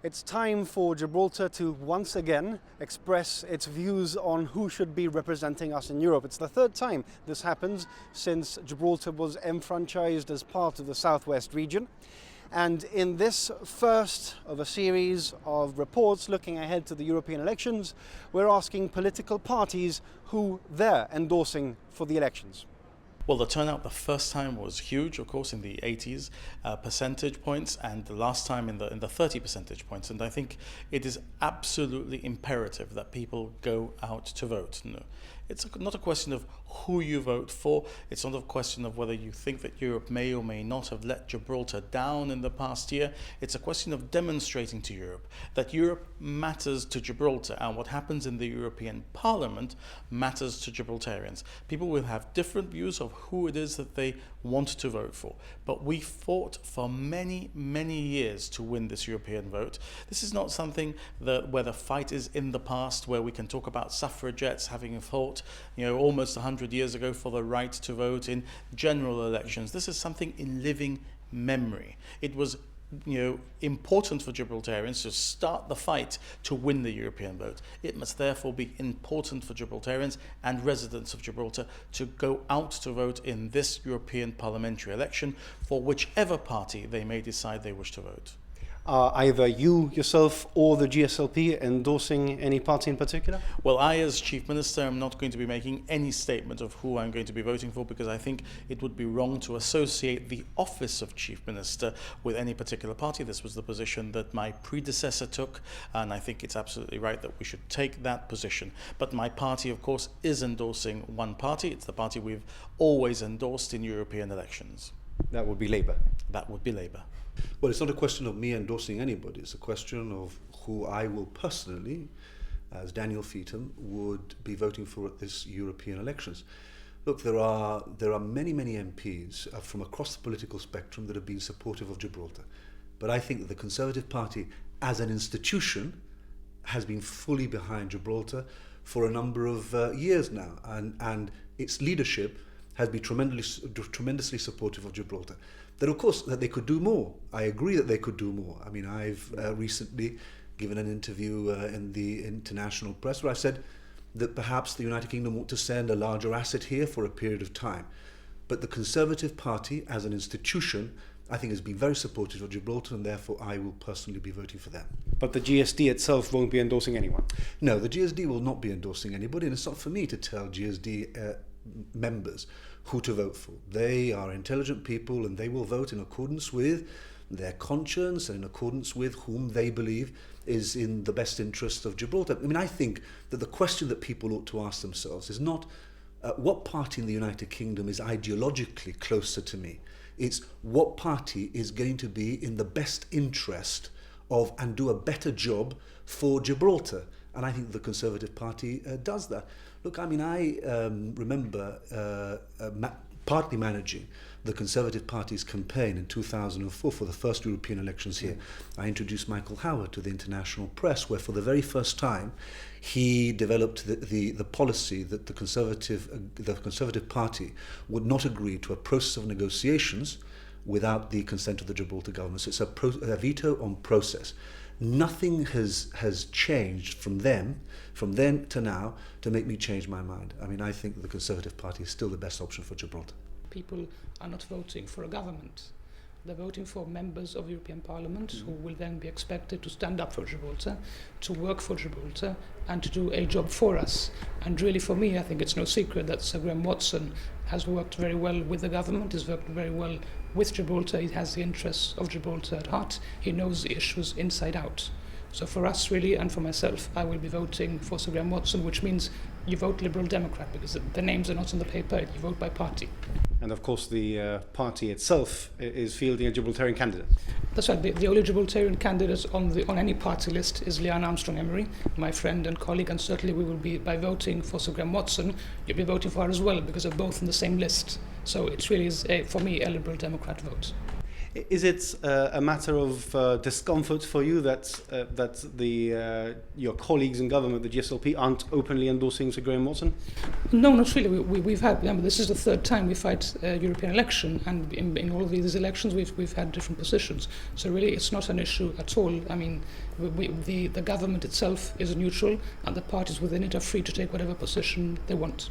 It's time for Gibraltar to once again express its views on who should be representing us in Europe. It's the third time this happens since Gibraltar was enfranchised as part of the Southwest region. And in this first of a series of reports looking ahead to the European elections, we're asking political parties who they're endorsing for the elections. Well, the turnout the first time was huge, of course, in the 80s percentage points, and the last time in the 30 percentage points. And I think it is absolutely imperative that people go out to vote. No, it's not a question of who you vote for. It's not a question of whether you think that Europe may or may not have let Gibraltar down in the past year. It's a question of demonstrating to Europe that Europe matters to Gibraltar, and what happens in the European Parliament matters to Gibraltarians. People will have different views of who it is that they want to vote for. But we fought for many, many years to win this European vote. This is not something where the fight is in the past, where we can talk about suffragettes having fought, almost 100 years ago for the right to vote in general elections. This is something in living memory. It was important for Gibraltarians to start the fight to win the European vote. It must therefore be important for Gibraltarians and residents of Gibraltar to go out to vote in this European parliamentary election for whichever party they may decide they wish to vote. Are either you yourself or the GSLP endorsing any party in particular? Well, I as Chief Minister am not going to be making any statement of who I'm going to be voting for, because I think it would be wrong to associate the office of Chief Minister with any particular party. This was the position that my predecessor took, and I think it's absolutely right that we should take that position. But my party, of course, is endorsing one party. It's the party we've always endorsed in European elections. That would be Labour. That would be Labour. Well, it's not a question of me endorsing anybody. It's a question of who I will personally, as Daniel Feetham, would be voting for at this European elections. Look, there are many, many MPs from across the political spectrum that have been supportive of Gibraltar. But I think that the Conservative Party, as an institution, has been fully behind Gibraltar for a number of years now. And its leadership has been tremendously supportive of Gibraltar. That, of course, that they could do more. I agree that they could do more. I mean, I've recently given an interview in the international press where I said that perhaps the United Kingdom ought to send a larger asset here for a period of time. But the Conservative Party, as an institution, I think has been very supportive of Gibraltar, and therefore I will personally be voting for them. But the GSD itself won't be endorsing anyone? No, the GSD will not be endorsing anybody, and it's not for me to tell GSD members who to vote for. They are intelligent people, and they will vote in accordance with their conscience and in accordance with whom they believe is in the best interest of Gibraltar. I mean, I think that the question that people ought to ask themselves is not what party in the United Kingdom is ideologically closer to me. It's what party is going to be in the best interest of and do a better job for Gibraltar. And I think the Conservative Party does that. Look, I mean, I remember partly managing the Conservative Party's campaign in 2004 for the first European elections here. I introduced Michael Howard to the international press, where for the very first time he developed the policy that the Conservative Party would not agree to a process of negotiations without the consent of the Gibraltar government. So it's a veto on process. Nothing has changed from then to now to make me change my mind. I mean, I think the Conservative Party is still the best option for Gibraltar. People are not voting for a government. They're voting for members of the European Parliament who will then be expected to stand up for Gibraltar, to work for Gibraltar, and to do a job for us. And really, for me, I think it's no secret that Sir Graham Watson has worked very well with the government, has worked very well with Gibraltar. He has the interests of Gibraltar at heart. He knows the issues inside out. So for us, really, and for myself, I will be voting for Sir Graham Watson, which means you vote Liberal Democrat, because the names are not on the paper, you vote by party. And of course the party itself is fielding a Gibraltarian candidate. That's right. The only Gibraltarian candidate on any party list is Leanne Armstrong-Emery, my friend and colleague, and certainly we will be, by voting for Sir Graham Watson, you'll be voting for her as well, because they're both on the same list. So it really is, for me, a Liberal Democrat vote. Is it a matter of discomfort for you that your colleagues in government, the GSLP, aren't openly endorsing Sir Graham Watson? No, not really. We've had, this is the third time we fight a European election, and in all of these elections we've had different positions. So really it's not an issue at all. I mean, the government itself is neutral, and the parties within it are free to take whatever position they want.